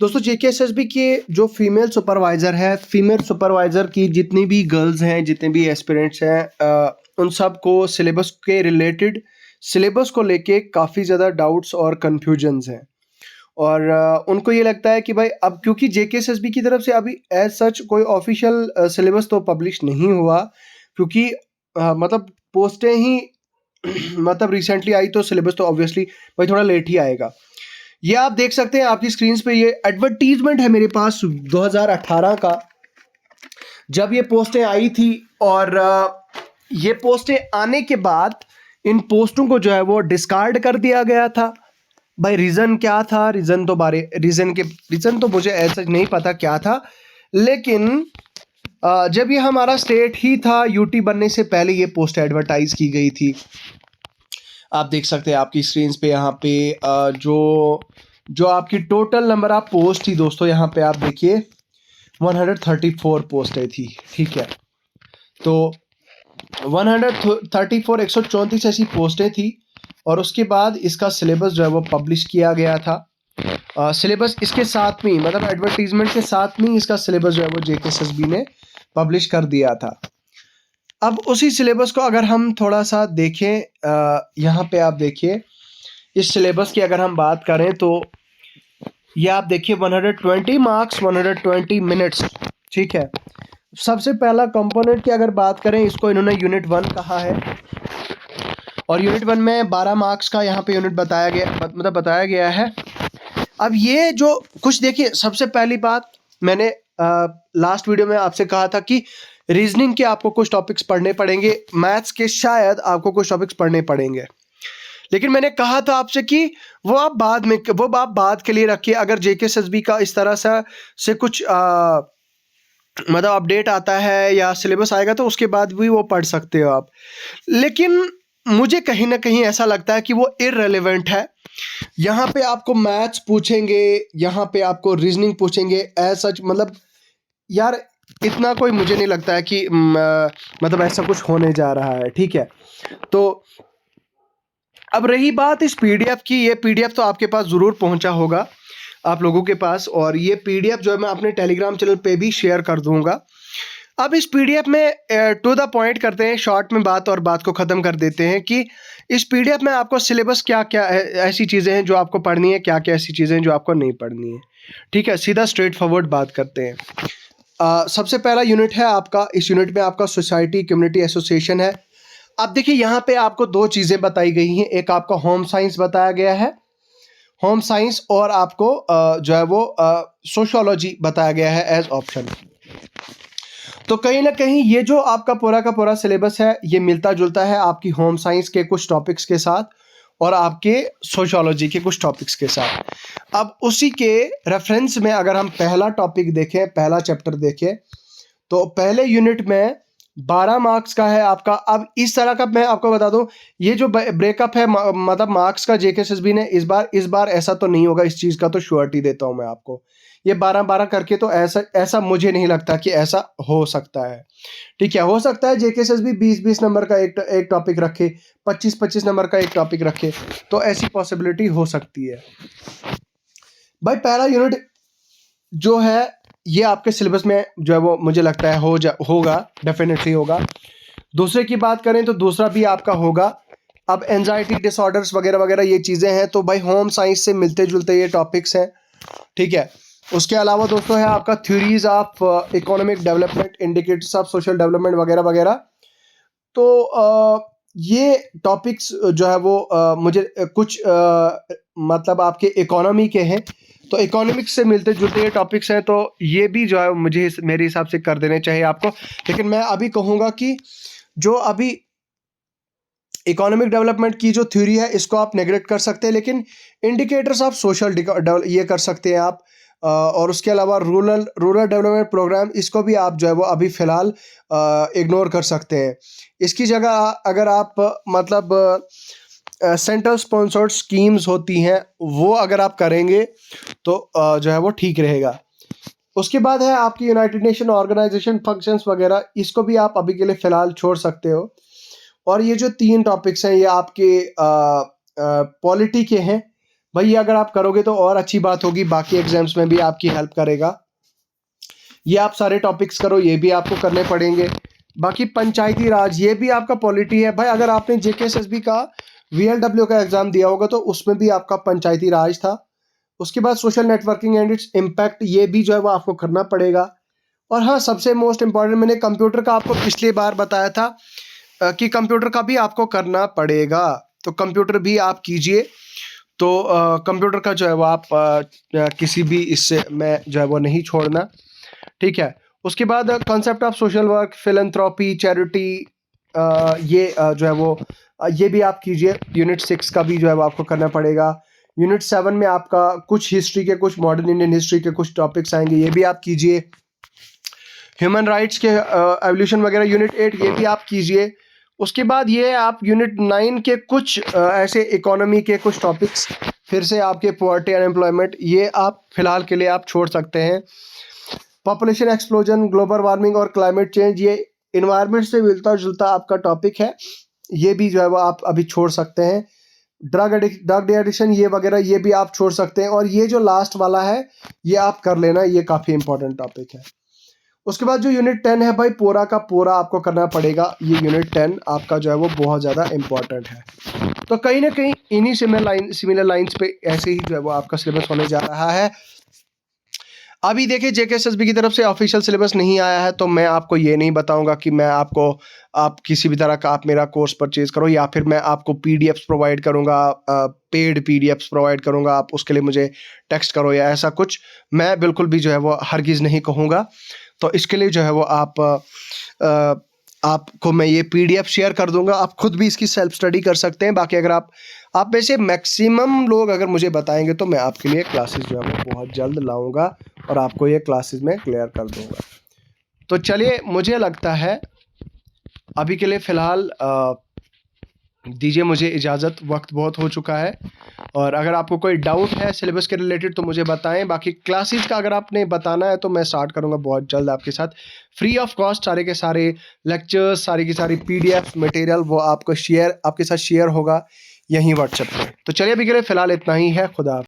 दोस्तों जेकेएसएसबी के जो फीमेल सुपरवाइज़र है, फीमेल सुपरवाइज़र की जितनी भी गर्ल्स हैं, जितने भी एस्पिरेंट्स हैं, उन सब को सिलेबस के रिलेटेड सिलेबस को लेके काफ़ी ज़्यादा डाउट्स और कन्फ्यूजन्स हैं। और उनको ये लगता है कि भाई अब क्योंकि जेकेएसएसबी की तरफ से अभी एज सच कोई ऑफिशियल सिलेबस तो पब्लिश नहीं हुआ, क्योंकि मतलब पोस्टें ही मतलब रिसेंटली आई, तो सिलेबस तो ऑब्वियसली भाई थोड़ा लेट ही आएगा। ये आप देख सकते हैं आपकी स्क्रीन पे, ये एडवर्टीजमेंट है मेरे पास 2018 का, जब ये पोस्टें आई थी। और ये पोस्टें आने के बाद इन पोस्टों को जो है वो डिस्कार्ड कर दिया गया था। भाई रीज़न क्या था? रीज़न तो मुझे ऐसा नहीं पता क्या था, लेकिन जब ये हमारा स्टेट ही था, यूटी बनने से पहले ये पोस्ट एडवर्टाइज की गई थी। आप देख सकते हैं आपकी स्क्रीन पे यहाँ पे जो आपकी टोटल नंबर ऑफ पोस्ट थी दोस्तों, यहाँ पे आप देखिए 134 पोस्टें थी। ठीक है, तो 134 134 ऐसी पोस्टें थी। और उसके बाद इसका सिलेबस जो है वो पब्लिश किया गया था। सिलेबस इसके साथ में, मतलब एडवर्टीजमेंट के साथ में इसका सिलेबस जो है वो जेकेएसएसबी ने पब्लिश कर दिया था। अब उसी सिलेबस को अगर हम थोड़ा सा देखें, यहाँ पे आप देखिए इस सिलेबस की अगर हम बात करें तो ये आप देखिए 120 मार्क्स 120 मिनट्स। ठीक है, सबसे पहला कंपोनेंट की अगर बात करें, इसको इन्होंने यूनिट 1 कहा है, और यूनिट 1 में 12 मार्क्स का यहाँ पे यूनिट बताया गया है। अब ये जो कुछ देखिए, सबसे पहली बात मैंने लास्ट वीडियो में आपसे कहा था कि रीजनिंग के आपको कुछ टॉपिक्स पढ़ने पड़ेंगे, मैथ्स के शायद आपको कुछ टॉपिक्स पढ़ने पड़ेंगे, लेकिन मैंने कहा था आपसे कि वो आप बाद के लिए रखिए। अगर जेकेएसएसबी का इस तरह से कुछ मतलब अपडेट आता है या सिलेबस आएगा तो उसके बाद भी वो पढ़ सकते हो आप। लेकिन मुझे कहीं ना कहीं ऐसा लगता है कि वो इररेलेवेंट है। यहाँ पे आपको मैथ्स पूछेंगे, यहाँ पे आपको रीजनिंग पूछेंगे, एज सच मतलब यार इतना कोई मुझे नहीं लगता है कि मतलब ऐसा कुछ होने जा रहा है। ठीक है, तो अब रही बात इस पीडीएफ की, ये पीडीएफ तो आपके पास ज़रूर पहुंचा होगा आप लोगों के पास, और ये पीडीएफ जो है मैं अपने टेलीग्राम चैनल पे भी शेयर कर दूंगा। अब इस पीडीएफ में टू द पॉइंट करते हैं, शॉर्ट में बात, और बात को ख़त्म कर देते हैं कि इस पीडीएफ में आपको सिलेबस क्या क्या ऐसी चीज़ें हैं जो आपको पढ़नी है, क्या क्या ऐसी चीज़ें हैं जो आपको नहीं पढ़नी है। ठीक है, सीधा स्ट्रेट फॉरवर्ड बात करते हैं। सबसे पहला यूनिट है आपका, इस यूनिट में आपका सोसाइटी कम्युनिटी एसोसिएशन है। अब देखिए यहाँ पे आपको दो चीज़ें बताई गई हैं, एक आपका होम साइंस बताया गया है, होम साइंस, और आपको जो है वो सोशियोलॉजी बताया गया है एज ऑप्शन। तो कहीं ना कहीं ये जो आपका पूरा का पूरा सिलेबस है ये मिलता जुलता है आपकी होम साइंस के कुछ टॉपिक्स के साथ और आपके सोशियोलॉजी के कुछ टॉपिक्स के साथ। अब उसी के रेफरेंस में अगर हम पहला टॉपिक देखें, पहला चैप्टर देखें, तो पहले यूनिट में 12 मार्क्स का है आपका। अब इस तरह का मैं आपको बता दूं, ये जो ब्रेकअप है मतलब मार्क्स का जेकेएसएसबी ने इस बार ऐसा तो नहीं होगा, इस चीज़ का तो श्योरिटी देता हूं मैं आपको। ये 12-12 करके तो ऐसा मुझे नहीं लगता कि ऐसा हो सकता है। ठीक है, हो सकता है जेकेएसएसबी 20-20 नंबर का एक टॉपिक रखे, 25-25 नंबर का एक टॉपिक रखे, तो ऐसी पॉसिबिलिटी हो सकती है। भाई पहला यूनिट जो है ये आपके सिलेबस में जो है वो मुझे लगता है होगा, डेफिनेटली होगा। दूसरे की बात करें तो दूसरा भी आपका होगा। अब एंजाइटी डिसऑर्डर्स वगैरह वगैरह ये चीज़ें हैं, तो भाई होम साइंस से मिलते जुलते ये टॉपिक्स हैं। ठीक है, उसके अलावा दोस्तों है आपका theories of economic development, indicators of social development वगैरह वगैरह। तो ये टॉपिक्स जो है वो मुझे कुछ मतलब आपके इकोनॉमी के हैं, तो इकोनॉमिक्स से मिलते जुलते ये टॉपिक्स हैं, तो ये भी जो है मुझे मेरे हिसाब से कर देने चाहिए आपको। लेकिन मैं अभी कहूँगा कि जो अभी इकोनॉमिक डेवलपमेंट की जो थ्योरी है इसको आप नेगलेक्ट कर सकते हैं, लेकिन इंडिकेटर्स ऑफ सोशल ये कर सकते हैं आप। और उसके अलावा रूरल डेवलपमेंट प्रोग्राम, इसको भी आप जो है वो अभी फ़िलहाल इग्नोर कर सकते हैं। इसकी जगह अगर आप मतलब सेंट्रल स्पॉन्सर्ड स्कीम्स होती हैं वो अगर आप करेंगे तो जो है वो ठीक रहेगा। उसके बाद है आपकी यूनाइटेड नेशन ऑर्गेनाइजेशन फंक्शंस वगैरह, इसको भी आप अभी के लिए फ़िलहाल छोड़ सकते हो। और ये जो 3 टॉपिक्स हैं ये आपके पॉलिटी के हैं, भाई ये अगर आप करोगे तो और अच्छी बात होगी, बाकी एग्जाम्स में भी आपकी हेल्प करेगा। ये आप सारे टॉपिक्स करो, ये भी आपको करने पड़ेंगे। बाकी पंचायती राज, ये भी आपका पॉलिटी है भाई। अगर आपने जेकेएसएसबी का वीएलडब्ल्यू का एग्जाम दिया होगा तो उसमें भी आपका पंचायती राज था। उसके बाद social networking and its impact, ये भी जो है वो आपको करना पड़ेगा। और हाँ, सबसे मोस्ट इम्पॉर्टेंट, मैंने कंप्यूटर का आपको पिछली बार बताया था कि कंप्यूटर का भी आपको करना पड़ेगा, तो कंप्यूटर भी आप कीजिए। तो कंप्यूटर का जो है वो आप किसी भी इससे में जो है वो नहीं छोड़ना, ठीक है। उसके बाद concept of social work, philanthropy, charity, ये जो है वो ये भी आप कीजिए। यूनिट 6 का भी जो है वो आपको करना पड़ेगा। यूनिट 7 में आपका कुछ हिस्ट्री के, कुछ मॉडर्न इंडियन हिस्ट्री के कुछ टॉपिक्स आएंगे, ये भी आप कीजिए। ह्यूमन राइट्स के एवोल्यूशन वगैरह यूनिट 8, ये भी आप कीजिए। उसके बाद ये आप यूनिट 9 के कुछ ऐसे इकोनॉमी के कुछ टॉपिक्स, फिर से आपके पॉवर्टी, अनएम्प्लॉयमेंट, ये आप फिलहाल के लिए आप छोड़ सकते हैं। पॉपुलेशन एक्सप्लोजन, ग्लोबल वार्मिंग और क्लाइमेट चेंज, ये इन्वायरमेंट से मिलता जुलता आपका टॉपिक है, ये भी जो है वो आप अभी छोड़ सकते हैं। ड्रग एडिक्शन ये वगैरह, ये भी आप छोड़ सकते हैं। और ये जो लास्ट वाला है ये आप कर लेना, ये काफ़ी इंपॉर्टेंट टॉपिक है। उसके बाद जो यूनिट 10 है भाई, पूरा का पूरा आपको करना पड़ेगा। ये यूनिट 10 आपका जो है वो बहुत ज़्यादा इंपॉर्टेंट है। तो कहीं ना कहीं इन्हीं सिमिलर लाइंस पे ऐसे ही जो है वो आपका सिलेबस होने जा रहा है। अभी देखिए जेकेएसएसबी की तरफ से ऑफिशियल सिलेबस नहीं आया है, तो मैं आपको ये नहीं बताऊंगा कि मैं आपको, आप किसी भी तरह का आप मेरा कोर्स परचेज करो, या फिर मैं आपको पीडीएफ्स प्रोवाइड करूंगा, पेड पीडीएफ्स प्रोवाइड करूंगा, आप उसके लिए मुझे टेक्स्ट करो या ऐसा कुछ, मैं बिल्कुल भी जो है वो हरगिज़ नहीं कहूँगा। तो इसके लिए जो है वो आपको मैं ये पीडीएफ शेयर कर दूंगा, आप खुद भी इसकी सेल्फ स्टडी कर सकते हैं। बाकी अगर आप में से मैक्सिमम लोग अगर मुझे बताएंगे तो मैं आपके लिए क्लासेस जो है वो बहुत जल्द लाऊंगा और आपको ये क्लासेस में क्लियर कर दूंगा। तो चलिए, मुझे लगता है अभी के लिए फ़िलहाल दीजिए मुझे इजाज़त, वक्त बहुत हो चुका है। और अगर आपको कोई डाउट है सिलेबस के रिलेटेड तो मुझे बताएं। बाकी क्लासेस का अगर आपने बताना है तो मैं स्टार्ट करूंगा बहुत जल्द आपके साथ, फ्री ऑफ कॉस्ट। सारे के सारे लेक्चर्स, सारी की सारी पीडीएफ मटेरियल वो आपको आपके साथ शेयर होगा यहीं व्हाट्सएप पे। तो चलिए अभी के लिए फ़िलहाल इतना ही है। खुदा।